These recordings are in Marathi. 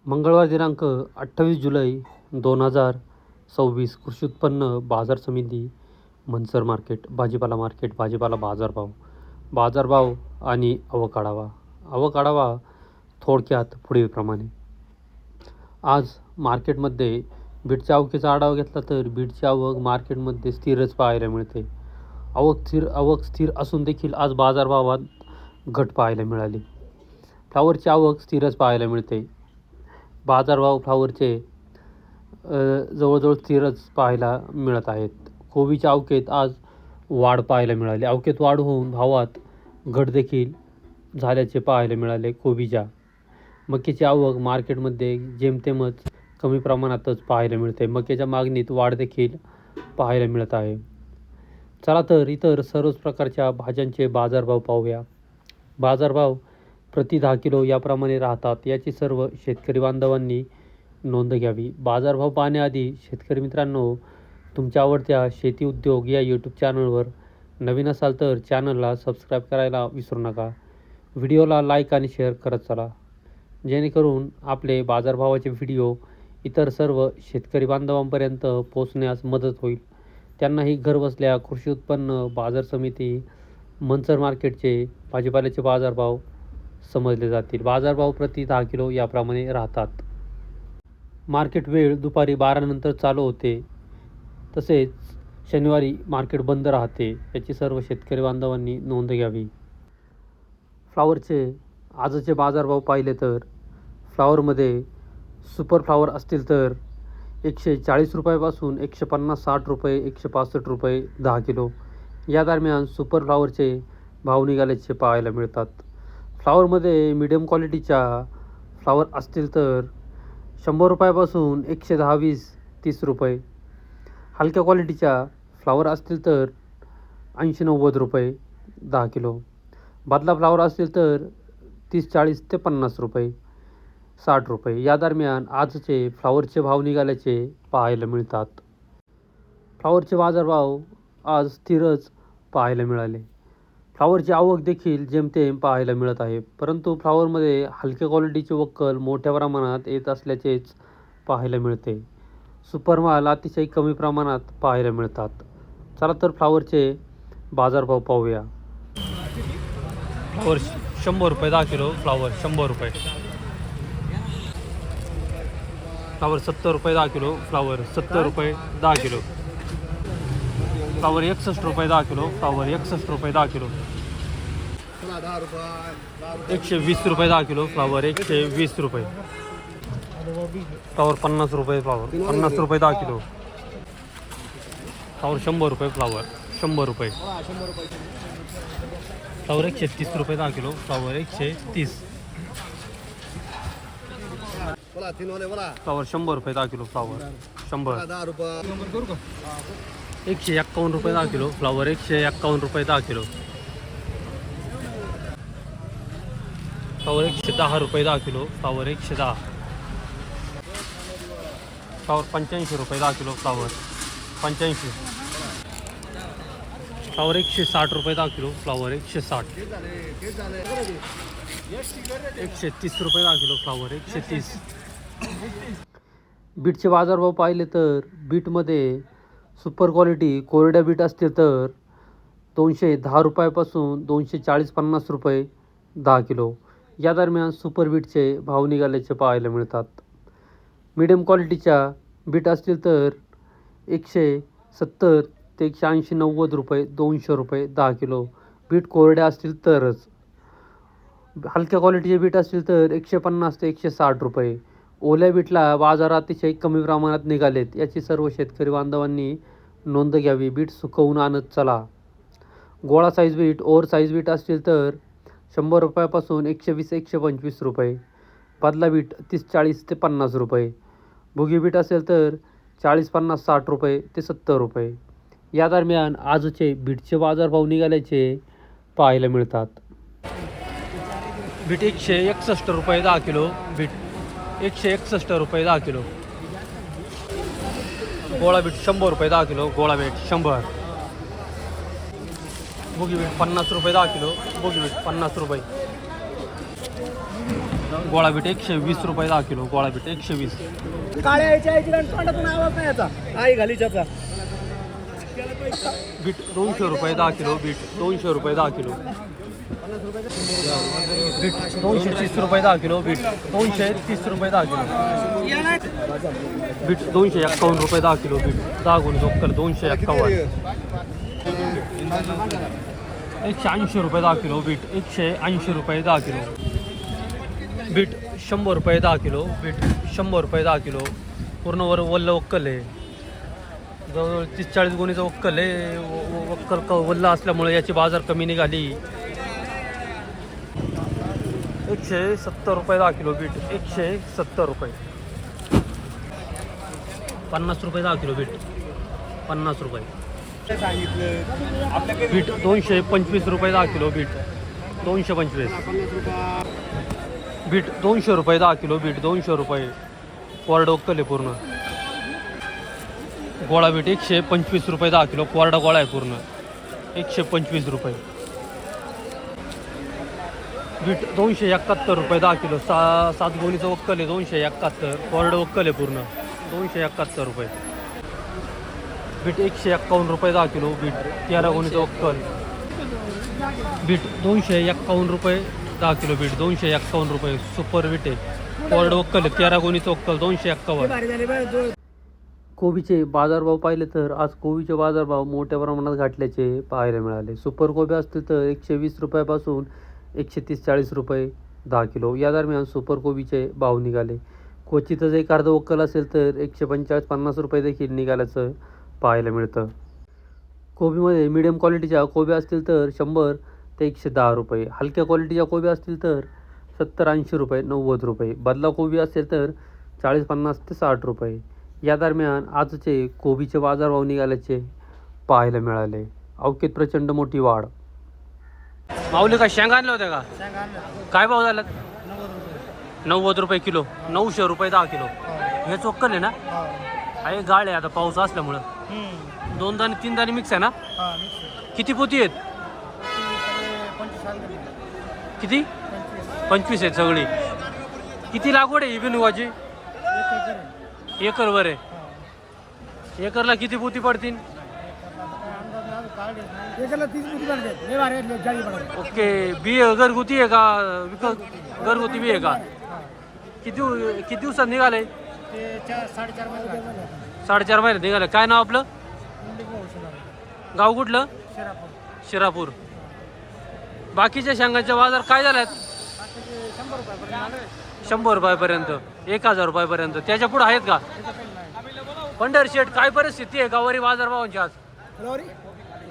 मंगळवार दिनांक 28 जुलै 2026 कृषी उत्पन्न बाजार समिती मनसर मार्केट भाजीपाला बाजारभाव आणि आवक आढावा थोडक्यात पुढीलप्रमाणे. आज मार्केटमध्ये बीटच्या आवकेचा आढावा घेतला तर बीटची आवक मार्केटमध्ये स्थिरच पाहायला मिळते. आवक स्थिर असून देखील आज बाजारभावात घट पाहायला मिळाली. फ्लावरची आवक स्थिरच पाहायला मिळते. बाजारभाव फ्लावरचे जवळजवळ स्थिरच पाहायला मिळत आहेत. कोबीच्या आवकेत आज वाढ पाहायला मिळाली. आवकेत वाढ होऊन भावात घट देखील झाल्याचे पाहायला मिळाले. कोबीच्या मक्याची आवक मार्केटमध्ये जेमतेमच कमी प्रमाणातच पाहायला मिळते. मक्याच्या मागणीत वाढ देखील पाहायला मिळत आहे. चला तर इतर सर्वच प्रकारच्या भाज्यांचे बाजारभाव पाहूया. बाजारभाव प्रति 10 किलो याप्रमाणे राहतात. याची सर्व शेतकरी बांधवांनी नोंद घ्यावी. बाजारभाव पाहण्याआधी शेतकरी मित्रांनो, तुमच्या आवडत्या शेती उद्योग या यूट्यूब चॅनलवर नवीन असाल तर चॅनलला सबस्क्राईब करायला विसरू नका. व्हिडिओला लाईक आणि शेअर करत चला, जेणेकरून आपले बाजारभावाचे व्हिडिओ इतर सर्व शेतकरी बांधवांपर्यंत पोहोचण्यास मदत होईल. त्यांनाही घरबसल्या कृषी उत्पन्न बाजार समिती मनसर मार्केटचे भाजीपाल्याचे बाजारभाव समजले जातील. बाजारभाव प्रति 10 किलो याप्रमाणे राहतात. मार्केट वेळ दुपारी 12 नंतर चालू होते. तसेच शनिवारी मार्केट बंद राहते. याची सर्व शेतकरी बांधवांनी नोंद घ्यावी. फ्लावरचे आजचे बाजारभाव पाहिले तर फ्लावरमध्ये सुपर फ्लावर असतील तर 140 रुपयापासून 150-60 रुपये, 165 रुपये 10 किलो या दरम्यान सुपर फ्लावरचे भाव निघाल्याचे पाहायला मिळतात. फ्लावरमध्ये मीडियम क्वालिटीच्या फ्लावर असतील तर 100 रुपयापासून 110-20-30 रुपये. हलक्या क्वालिटीच्या फ्लावर असतील तर 80-90 रुपये 10 किलो. बदला फ्लावर असतील तर 30-40 ते 50 रुपये, 60 रुपये या दरम्यान आजचे फ्लावरचे भाव निघाल्याचे पाहायला मिळतात. फ्लावरचे बाजारभाव आज स्थिरच पाहायला मिळाले. फ्लावरची आवक देखील जेमतेम पाहायला मिळत आहे. परंतु फ्लावरमध्ये हलक्या क्वालिटीचे वक्कल मोठ्या प्रमाणात येत असल्याचेच पाहायला मिळते. सुपर माल अतिशय कमी प्रमाणात पाहायला मिळतात. चला तर फ्लावरचे बाजारभाव पाहूया. फ्लावर 100 रुपये 10 किलो. फ्लावर 100 रुपये. फ्लावर 70 रुपये 10 किलो. फ्लावर 70 रुपये 10 किलो. फ्लावर 61 रुपये 10 किलो. फ्लावर 61 रुपये 10 किलो. 120 रुपये 10 किलो. फ्लावर 120 रुपये. फ्लावर 50 रुपये. फ्लावर 50 रुपये 10 किलो. फ्लावर 100 रुपये. फ्लावर 100 रुपये. फ्लावर 130 रुपये 10 किलो. फ्लावर 130. फ्लावर 100 रुपये 10 किलो. फ्लावर 100. 151 रुपये 10 किलो. फ्लावर 151 रुपये 10 किलो. फ्लावर 110 रुपये 10 किलो. फ्लावर 110. फ्लावर 85 रुपये 10 किलो. फ्लावर 85. फ्लावर 160 रुपये 10 किलो. फ्लावर 160. 130 रुपये 10 किलो. फ्लावर 130. बीटचे बाजारभाव पाहिले तर बीटमध्ये सुपर क्वालिटी कोरड्या बीट असतील तर 210 रुपयापासून 240-50 रुपये 10 किलो या दरम्यान सुपर बीटचे भाव निघाल्याचे पाहायला मिळतात. मीडियम क्वालिटीच्या बीट असतील तर 170 ते 180-90 रुपये 200 रुपये 10 किलो. बीट कोरड्या असतील तरच. हलक्या क्वालिटीचे बीट असतील तर 150 ते 160 रुपये. ओल्या बीटला बाजार अतिशय कमी प्रमाणात निघालेत. याची सर्व शेतकरी बांधवांनी नोंद घ्यावी. बीट सुकवून आणत चला. गोळा साईज बीट ओव्हर साईज बीट असतील तर 100 रुपयापासून 120-125 रुपये. बदला बीट 30-40 ते 50 रुपये. भुगी बीट असेल तर 40-50-60 रुपये ते 70 रुपये या दरम्यान आजचे बीटचे बाजारभाव निघाल्याचे पाहायला मिळतात. बीट 161 रुपये 10 किलो. बीट 161 रुपये 10 किलो. गोळा बीट 100 रुपये 10 किलो. गोळा बीट 100. भुगी बीट 50 रुपये 10 किलो. भुगी बीट 50 रुपये. गोळा बीट 120 रुपये 10 किलो. गोळा बीट 120. काळ्या यायच्या तोंडातून आवाज नाही याचा आई घालीच्याचा. बीट 200 रुपये 10 किलो. बीट 200 रुपये 10 किलो. बीट 230 रुपये 10 किलो. बीट 230 रुपये 10 किलो. बीट 251 रुपये 10 किलो. बीट 10 गुणी वक्कल 251. 180 रुपये 10 किलो. बीट 180 रुपये 10 किलो. बीट 100 रुपये 10 किलो. बीट 100 रुपये 10 किलो. पूर्ण वल्ल वक्कल आहे. जवळजवळ 30-40 गुणीचं वक्कल आहे. वक्कल वल्ल असल्यामुळे याची बाजार कमी निघाली. 170 रुपये 10 किलो. बीट 170 रुपये. 50 रुपये 10 किलो. बीट 50 रुपये. बीट 225 रुपये 10 किलो. बीट 225. बीट 200 रुपये 10 किलो. बीट 200 रुपये. कोरडं वक्कल आहे पूर्ण. गोळा बीट 125 रुपये 10 किलो. कोरडा गोळा आहे पूर्ण. 125 रुपये. बीट 271 रुपये 10 किलो. 7 गोणीचं वक्कल आहे. 271. कोरडं वक्कल आहे पूर्ण. 271 रुपये. बीट 151 रुपये 10 किलो. बीट 13 गोणीचं वक्कल. बीट 251 रुपये 10 किलो. बीट 251 रुपये. सुपर बीट आहे. कोरडं वक्कल आहे. 13 गोणीचं वक्कल 251. कोबीचे बाजारभाव पाहिले तर आज कोबीचे बाजारभाव मोठ्या प्रमाणात घटल्याचे पाहायला मिळाले. सुपर कोबी असतील तर 120 रुपयापासून 130-40 रुपये 10 किलो या दरम्यान सुपर कोबीचे भाव निघाले. क्वचितच एक अर्ध वक्कल असेल तर 145-50 रुपये देखील निघाल्याचं पाहायला मिळतं. कोबीमध्ये मिडियम क्वालिटीच्या कोबी असतील तर 100 ते 110 रुपये. हलक्या क्वालिटीच्या कोबी असतील तर 70-80 रुपये 90 रुपये. बदला कोबी असेल तर 40-50 ते 60 रुपये. या दरम्यान आजचे कोबीचे बाजारभाव निघाल्याचे पाहायला मिळाले. अवकेत प्रचंड मोठी वाढ. माऊली काय शेंगा आणल्या होत्या का? काय भाव झाला? 90 रुपये किलो. 900 रुपये 10 किलो. हे चोक्कल आहे ना? आहे गाळ आहे आता पाऊस असल्यामुळं. 2 दाणे 3 दाणे मिक्स आहे ना? किती पोती आहेत? किती? 25 आहेत सगळी. किती लागवड आहे ही बिनवाची? एकरवर आहे. एकरला किती पोती पडतील? ओके. बी घरगुती आहे का? घरगुती बी आहे का? किती दिवसात निघाले? 4.5 महिने निघाले. काय नाव आपलं? गाव कुठलं? शिरापूर. बाकीच्या शेंगांचा बाजार काय झालाय? 100 रुपयापर्यंत 1000 रुपयापर्यंत. त्याच्या पुढे आहेत का? पंढर शेठ काय परिस्थिती आहे गावारी बाजारभावांची आज?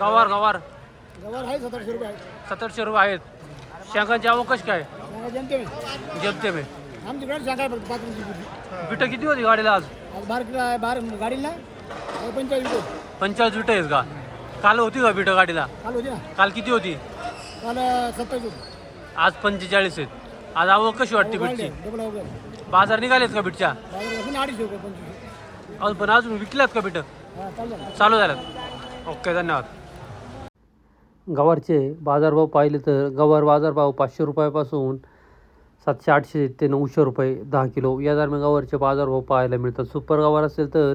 गवार गवार आहे 700 रुपये. 700 रुपये आहेत. शेंगांची अवकाश काय? जमते मी. बिटं किती होती गाडीला आज? 12 गाडीला 45 बिटं आहेत का? काल होती का बिटं गाडीला? काल किती होती? काल 27. आज 45 आहेत. आज आवक कशी वाटते बीटची? बाजार निघालेत का बीटच्या? पण अजून विकल्यात का बीट? चालू झाल्यात. ओके, धन्यवाद. गवारचे बाजारभाव पाहिले तर गवार बाजारभाव 500 रुपयापासून 700-800 ते 900 रुपये 10 किलो या दरम्यान गवारचे बाजारभाव पाहायला मिळतात. सुपर गवार असेल तर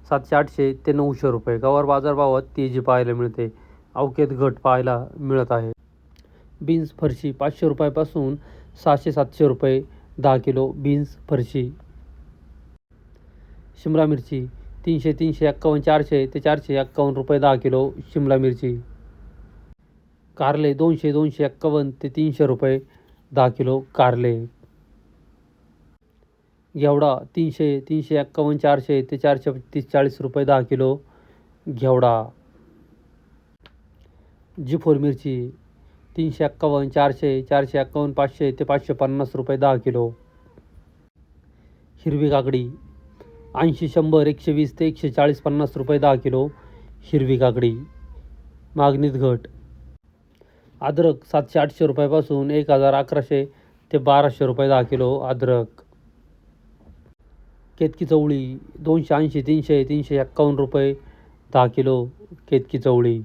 700-800 ते 900 रुपये. गवार बाजारभावात तेजी पाहायला मिळते. अवकेत घट पाहायला मिळत आहे. बीन्स फरशी 500 रुपयापासून 600-700 रुपये 10 किलो बीन्स फरशी. शिमला मिरची 300-351 400 ते 451 रुपये 10 किलो शिमला मिरची. कारले 200-251 ते 300 रुपये 10 किलो कारले. घेवडा 300-351 400 ते 430-40 रुपये 10 किलो घेवडा. जिफोर मिरची 351 400 451 500 ते 550 रुपये 10 किलो. हिरवी काकडी 80-100 120 ते 140-50 रुपये 10 किलो हिरवी काकडी. मागणीत घट. अद्रक 700-800 रुपयापासून 1100 ते 1200 रुपये 10 किलो अद्रक. केतकी चवळी 280-300 351 रुपये 10 किलो केतकी चवळी.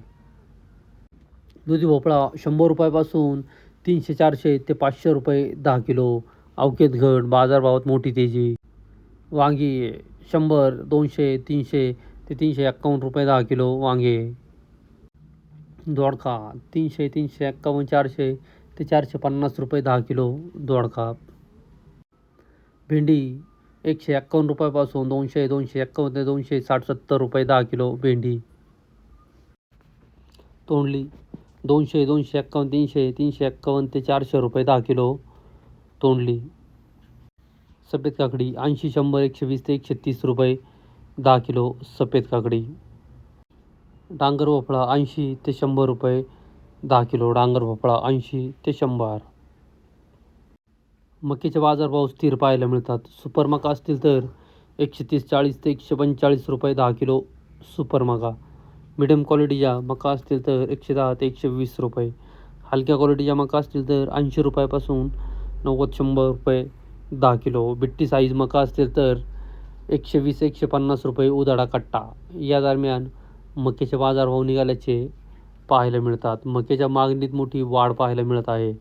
दुधी भोपळा 100 रुपयापासून 300-400 ते 500 रुपये 10 किलो अवकेत घट, बाजारभावात मोठी तेजी. वांगी 100, 200, 300 ते 351 रुपये 10 किलो वांगे. दोडका 300, 351, 400 ते 450 रुपये 10 किलो दोडका. भेंडी 151 रुपयापासून 200, 251 ते 260-70 रुपये 10 किलो भेंडी. तोंडली 200, 251, 300, 351 ते 400 रुपये 10 किलो तोंडली. सफेद काकडी 80, 100, 120 ते 130 रुपये 10 किलो सफेद काकडी. डांगर भोपळा 80 ते 100 रुपये 10 किलो डांगर भोपळा. 80 ते 100. मक्याचे बाजारभाव स्थिर पाहायला मिळतात. सुपर मका असतील तर 130-40 ते 145 रुपये 10 किलो सुपर मका. मिडियम क्वालिटीच्या मका असतील तर 110 ते 120 रुपये. हलक्या क्वालिटीच्या मका असतील तर 80 रुपयापासून 90-100 रुपये 10 किलो. बिट्टी साईज मका असतील तर 120-150 रुपये उधाडा कट्टा. या दरम्यान मक्याचे बाजारभाव निघाल्याचे पाहायला मिळतात. मक्याच्या मागणीत मोठी वाढ पाहायला मिळत आहे.